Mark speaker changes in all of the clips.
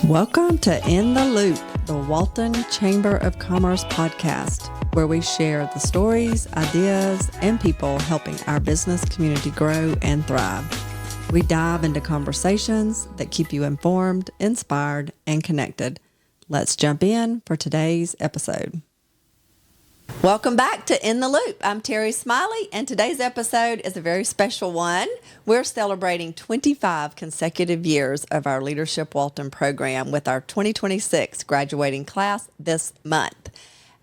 Speaker 1: Welcome to In the Loop, the Walton Chamber of Commerce podcast, where we share the stories, ideas, and people helping our business community grow and thrive. We dive into conversations that keep you informed, inspired, and connected. Let's jump in for today's episode. Welcome back to In the Loop. I'm Teri Smiley, and today's episode is a very special one. We're celebrating 25 consecutive years of our Leadership Walton program with our 2026 graduating class this month.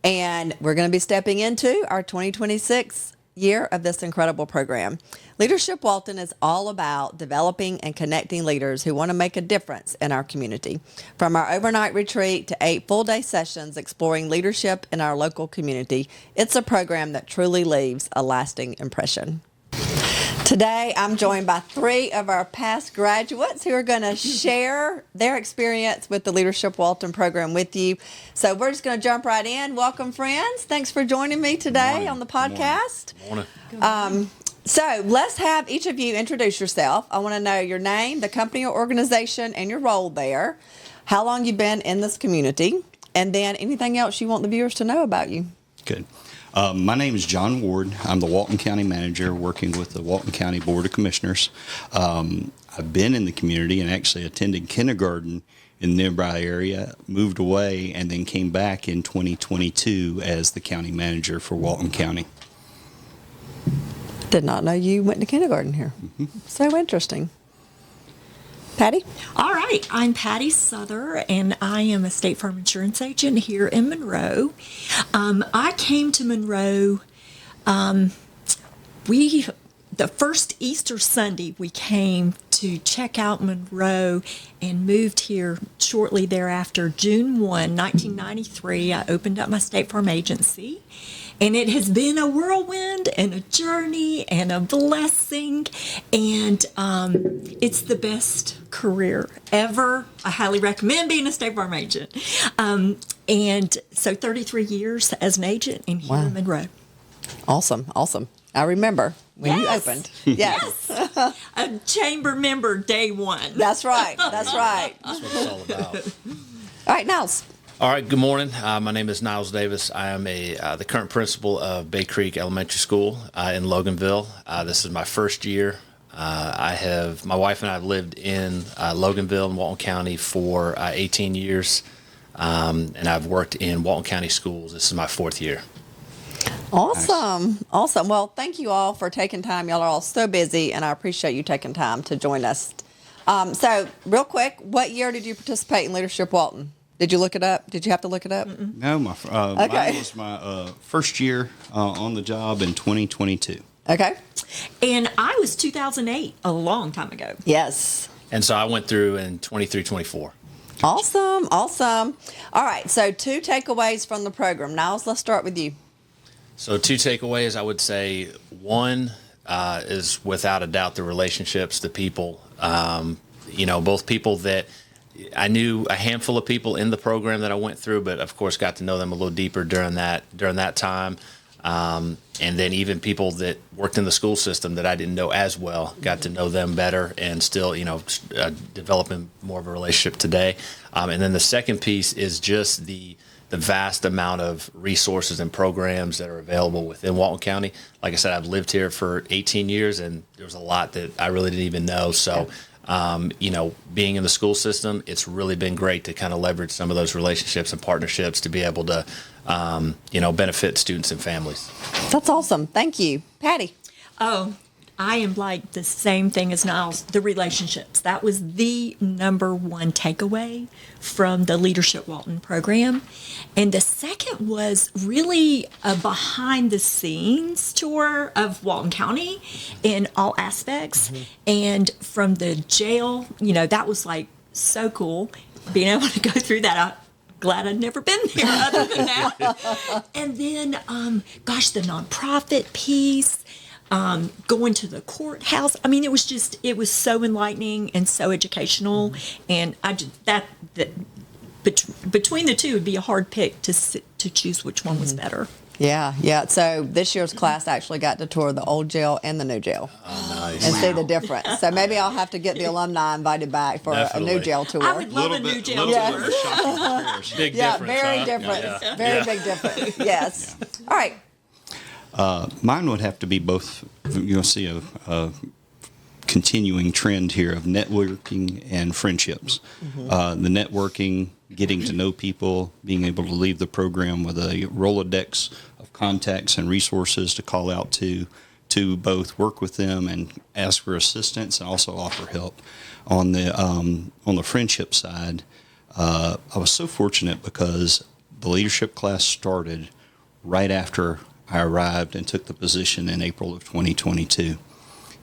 Speaker 1: And we're going to be stepping into our 2026 year of this incredible program. Leadership Walton is all about developing and connecting leaders who want to make a difference in our community. From our overnight retreat to 8 full-day sessions exploring leadership in our local community, it's a program that truly leaves a lasting impression. Today, I'm joined by 3 of our past graduates who are going to share their experience with the Leadership Walton program with you. So we're just going to jump right in. Welcome, friends. Thanks for joining me today on the podcast.
Speaker 2: Good morning.
Speaker 1: So let's have each of you introduce yourself. I want to know your name, the company or organization, and your role there, how long you've been in this community, and then anything else you want the viewers to know about you.
Speaker 2: Good. My name is John Ward. I'm the Walton County manager working with the Walton County Board of Commissioners. I've been in the community and actually attended kindergarten in the nearby area, moved away, and then came back in 2022 as the county manager for Walton County.
Speaker 1: Did not know you went to kindergarten here. Mm-hmm. So interesting. Patti?
Speaker 3: All right. I'm Patti Souther, and I am a State Farm insurance agent here in Monroe. I came to Monroe, the first Easter Sunday we came to check out Monroe and moved here shortly thereafter. June 1, 1993, I opened up my State Farm agency. And it has been a whirlwind and a journey and a blessing. And it's the best career ever. I highly recommend being a State Farm agent. And so 33 years as an agent in here in Monroe.
Speaker 1: Awesome. I remember when you opened.
Speaker 3: Yes. A chamber member day one.
Speaker 1: That's right.
Speaker 2: That's what it's all about.
Speaker 1: All right, Niles.
Speaker 4: All right, good morning. My name is Niles Davis. I am the current principal of Bay Creek Elementary School in Loganville. This is my first year. My wife and I have lived in Loganville and Walton County for 18 years, and I've worked in Walton County schools. This is my 4th year.
Speaker 1: Awesome. Nice. Awesome. Well, thank you all for taking time. Y'all are all so busy, and I appreciate you taking time to join us. So real quick, what year did you participate in Leadership Walton? Did you look it up? Did you have to look it up?
Speaker 2: Mm-mm. No, mine was my first year on the job in 2022.
Speaker 1: Okay.
Speaker 3: And I was 2008, a long time ago.
Speaker 1: Yes.
Speaker 4: And so I went through in 23-24.
Speaker 1: Awesome. All right, so 2 takeaways from the program. Niles, let's start with you.
Speaker 4: So 2 takeaways, I would say. One is without a doubt the relationships, the people, both people that I knew a handful of people in the program that I went through, but of course got to know them a little deeper during that time. And then even people that worked in the school system that I didn't know as well, got to know them better and still, developing more of a relationship today. And then the second piece is just the vast amount of resources and programs that are available within Walton County. Like I said, I've lived here for 18 years and there's a lot that I really didn't even know. So, being in the school system, it's really been great to kind of leverage some of those relationships and partnerships to be able to, benefit students and families.
Speaker 1: That's awesome. Thank you. Patti.
Speaker 3: Oh, I am like the same thing as Niles, the relationships. That was the number one takeaway from the Leadership Walton program. And the second was really a behind-the-scenes tour of Walton County in all aspects. Mm-hmm. And from the jail, that was like so cool, being able to go through that. I'm glad I'd never been there other than that. And then, the nonprofit piece. Going to the courthouse. I mean, it was so enlightening and so educational. And between the two, it'd be a hard pick to choose which one was better.
Speaker 1: Yeah. So this year's class actually got to tour the old jail and the new jail.
Speaker 4: Oh, nice.
Speaker 1: And see the difference. So maybe I'll have to get the alumni invited back for a
Speaker 4: Definitely.
Speaker 1: new jail tour.
Speaker 3: I would love a new jail tour.
Speaker 4: Big
Speaker 1: Yeah,
Speaker 4: difference.
Speaker 1: very
Speaker 4: huh?
Speaker 1: different.
Speaker 4: Yeah.
Speaker 1: Very big difference. Yes. All right.
Speaker 2: Mine would have to be both. You'll see a continuing trend here of networking and friendships. The networking, getting to know people, being able to leave the program with a Rolodex of contacts and resources to call out to both work with them and ask for assistance and also offer help. On the friendship side, I was so fortunate because the leadership class started right after I arrived and took the position in April of 2022.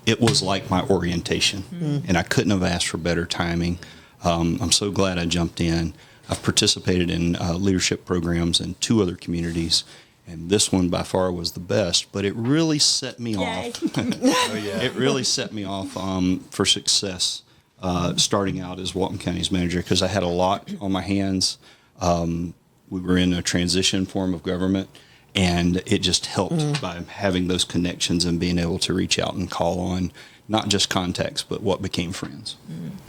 Speaker 2: It was like my orientation, and I couldn't have asked for better timing. I'm so glad I jumped in. I've participated in leadership programs in 2 other communities, and this one by far was the best, but it really set me off. It really set me off for success starting out as Walton County's manager because I had a lot on my hands. We were in a transition form of government, and it just helped by having those connections and being able to reach out and call on not just contacts, but what became friends.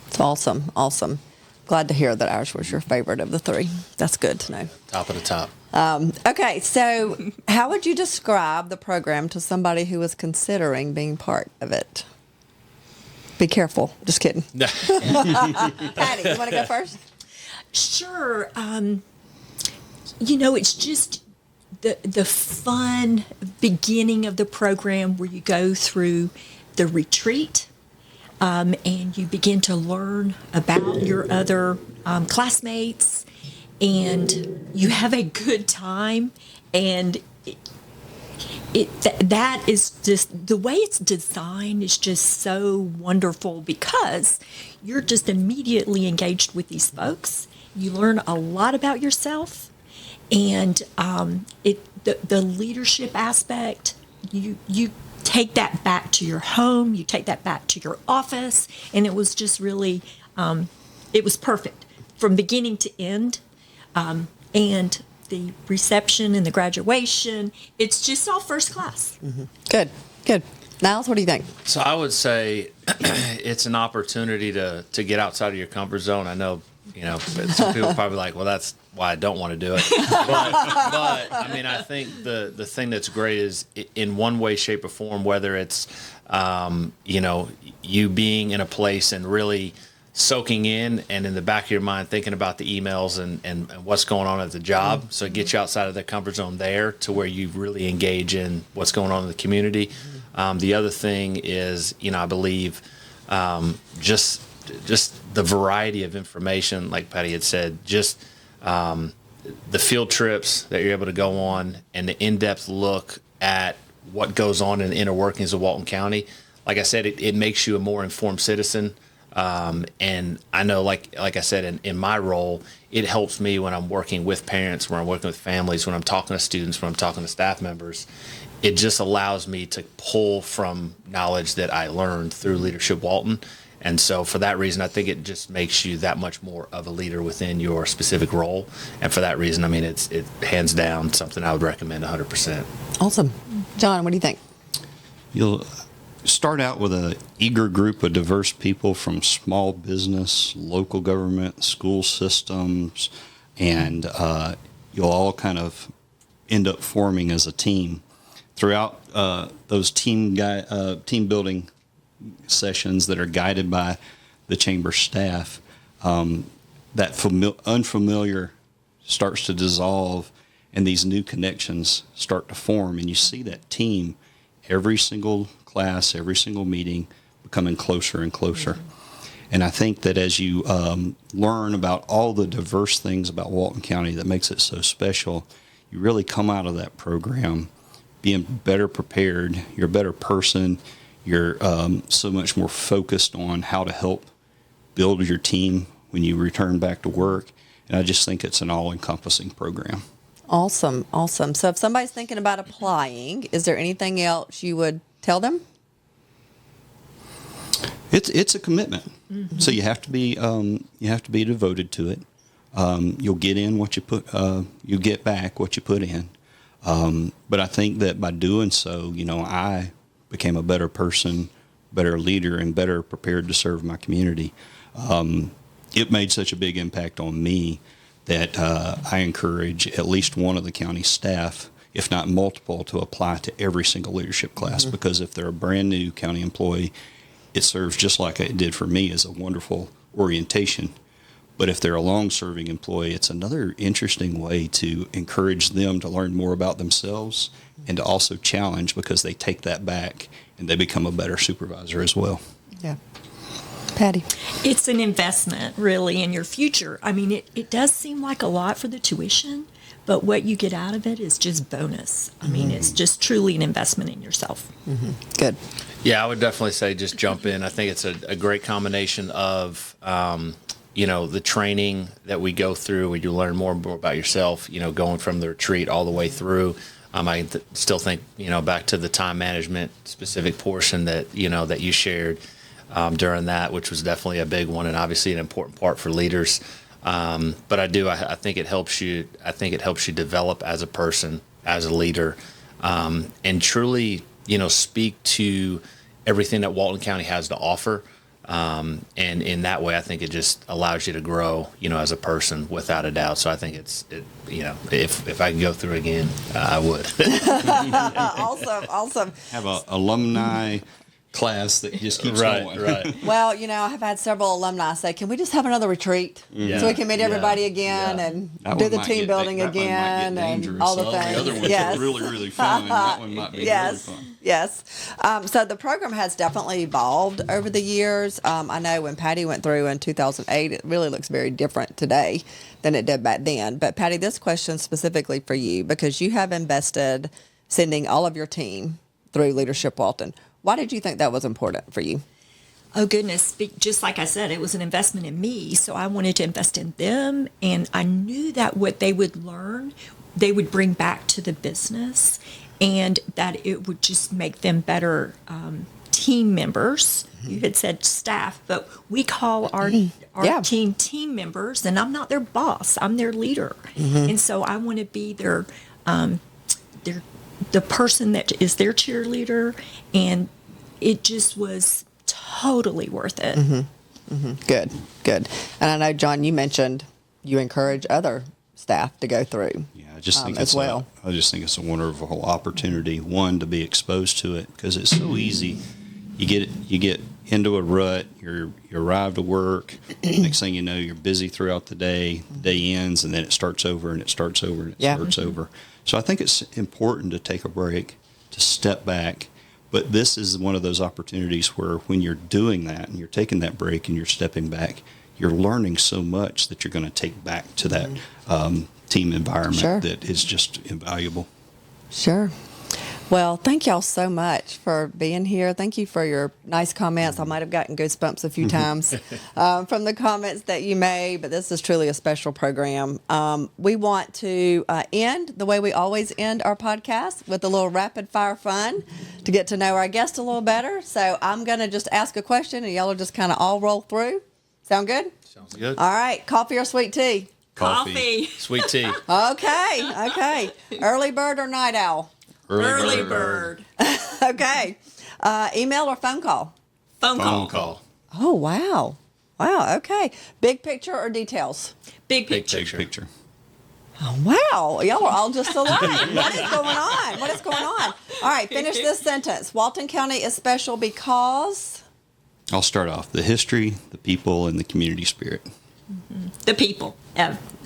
Speaker 1: It's awesome. Awesome. Glad to hear that ours was your favorite of the 3. That's good to know.
Speaker 4: Top of the top.
Speaker 1: Okay, so how would you describe the program to somebody who was considering being part of it? Be careful. Just kidding. Patti, you want to go first?
Speaker 3: Sure. It's just the fun beginning of the program where you go through the retreat and you begin to learn about your other classmates and you have a good time, and that is just the way it's designed is just so wonderful because you're just immediately engaged with these folks. You learn a lot about yourself, and the leadership aspect. You take that back to your home. You take that back to your office, and it was just really it was perfect from beginning to end, and the reception and the graduation, it's just all first class.
Speaker 1: Good. Niles, what do you think?
Speaker 4: So I would say it's an opportunity to get outside of your comfort zone. I know, some people are probably like, well, that's why I don't want to do it. But I mean, I think the thing that's great is in one way, shape, or form, whether it's, you being in a place and really soaking in and in the back of your mind thinking about the emails and what's going on at the job. So it gets you outside of the comfort zone there to where you really engage in what's going on in the community. The other thing is, I believe just the variety of information, like Patti had said, just the field trips that you're able to go on and the in-depth look at what goes on in the inner workings of Walton County. Like I said, it makes you a more informed citizen. And I know, like I said, in my role, it helps me when I'm working with parents, when I'm working with families, when I'm talking to students, when I'm talking to staff members. It just allows me to pull from knowledge that I learned through Leadership Walton. And so for that reason, I think it just makes you that much more of a leader within your specific role. And for that reason, I mean, it's hands down something I would recommend 100%.
Speaker 1: Awesome. John, what do you think?
Speaker 2: You'll start out with an eager group of diverse people from small business, local government, school systems, and you'll all kind of end up forming as a team. Throughout those team building sessions that are guided by the chamber staff, that unfamiliar starts to dissolve and these new connections start to form, and you see that team every single class, every single meeting becoming closer and closer. And I think that as you learn about all the diverse things about Walton County that makes it so special, you really come out of that program being better prepared. You're a better person. You're so much more focused on how to help build your team when you return back to work. And I just think it's an all-encompassing program.
Speaker 1: Awesome. So if somebody's thinking about applying, is there anything else you would tell them?
Speaker 2: It's a commitment. Mm-hmm. So you have to be devoted to it. You'll get in what you put. You get back what you put in. But I think that by doing so, I became a better person, better leader, and better prepared to serve my community. It made such a big impact on me that I encourage at least one of the county staff, if not multiple, to apply to every single leadership class. Because if they're a brand new county employee, it serves just like it did for me as a wonderful orientation. But if they're a long-serving employee, it's another interesting way to encourage them to learn more about themselves and to also challenge, because they take that back and they become a better supervisor as well.
Speaker 1: Yeah. Patti?
Speaker 3: It's an investment, really, in your future. I mean, it does seem like a lot for the tuition, but what you get out of it is just bonus. I mean, it's just truly an investment in yourself.
Speaker 1: Good.
Speaker 4: Yeah, I would definitely say just jump in. I think it's a great combination of, the training that we go through, where you learn more and more about yourself, going from the retreat all the way through. I still think, back to the time management specific portion that you shared during that, which was definitely a big one and obviously an important part for leaders. But I think it helps you. I think it helps you develop as a person, as a leader, and truly, speak to everything that Walton County has to offer. And in that way, I think it just allows you to grow, as a person, without a doubt. So I think if I could go through again, I would.
Speaker 1: Awesome.
Speaker 2: Have an alumni class that just keeps going.
Speaker 4: Right.
Speaker 1: Well, I have had several alumni say, can we just have another retreat so we can meet everybody again and
Speaker 2: That
Speaker 1: do
Speaker 2: one
Speaker 1: the
Speaker 2: might
Speaker 1: team
Speaker 2: get-
Speaker 1: building
Speaker 2: that one might get
Speaker 1: again and
Speaker 2: dangerous.
Speaker 1: all the
Speaker 2: All
Speaker 1: things.
Speaker 2: The other ones
Speaker 1: Yes.
Speaker 2: are really, really fun, and that one might be
Speaker 1: Yes.
Speaker 2: really fun.
Speaker 1: Yes. So the program has definitely evolved over the years. I know when Patti went through in 2008, it really looks very different today than it did back then. But Patti, this question specifically for you, because you have invested sending all of your team through Leadership Walton. Why did you think that was important for you?
Speaker 3: Oh, goodness. Just like I said, it was an investment in me. So I wanted to invest in them. And I knew that what they would learn, they would bring back to the business, and that it would just make them better team members. You had said staff, but we call our team members, and I'm not their boss. I'm their leader. And so I want to be the person that is their cheerleader, and it just was totally worth it.
Speaker 1: Good. And I know, John, you mentioned you encourage other staff to go through.
Speaker 2: Yeah, I just think
Speaker 1: as well.
Speaker 2: I just think it's a wonderful opportunity. One, to be exposed to it, because it's so easy. You get into a rut. You arrive to work. Next thing you know, you're busy throughout the day. The day ends, and then it starts over, and it starts over, and it starts over. So I think it's important to take a break, to step back. But this is one of those opportunities where, when you're doing that and you're taking that break and you're stepping back, you're learning so much that you're going to take back to that team environment that is just invaluable.
Speaker 1: Sure. Well, thank y'all so much for being here. Thank you for your nice comments. I might have gotten goosebumps a few times from the comments that you made, but this is truly a special program. We want to end the way we always end our podcast, with a little rapid fire fun to get to know our guest a little better. So I'm going to just ask a question, and y'all will just kind of all roll through. Sound good?
Speaker 4: Sounds good.
Speaker 1: All right. Coffee or sweet tea?
Speaker 3: Coffee.
Speaker 4: Sweet tea.
Speaker 1: Okay. Early bird or night owl?
Speaker 3: Early bird.
Speaker 1: Okay. Email or phone call?
Speaker 3: Phone
Speaker 4: Phone call.
Speaker 1: Oh, wow. Okay. Big picture or details?
Speaker 3: Big
Speaker 4: Big
Speaker 3: picture.
Speaker 4: picture.
Speaker 1: Oh, wow. Y'all are all just alike. What is going on? All right. Finish this sentence. Walton County is special because?
Speaker 2: I'll start off. The history, the people, and the community spirit.
Speaker 3: The people.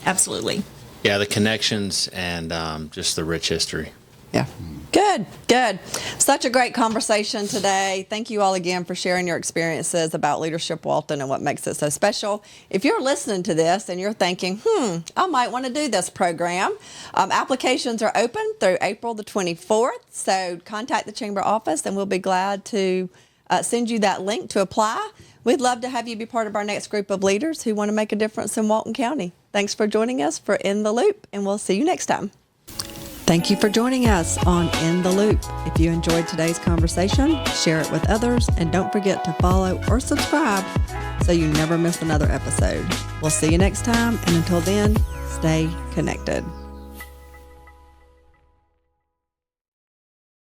Speaker 3: Absolutely.
Speaker 4: Yeah, the connections and just the rich history.
Speaker 1: Yeah. Good. Such a great conversation today. Thank you all again for sharing your experiences about Leadership Walton and what makes it so special. If you're listening to this and you're thinking, I might want to do this program, applications are open through April the 24th. So contact the Chamber office and we'll be glad to send you that link to apply. We'd love to have you be part of our next group of leaders who want to make a difference in Walton County. Thanks for joining us for In the Loop, and we'll see you next time. Thank you for joining us on In the Loop. If you enjoyed today's conversation, share it with others, and don't forget to follow or subscribe so you never miss another episode. We'll see you next time, and until then, stay connected.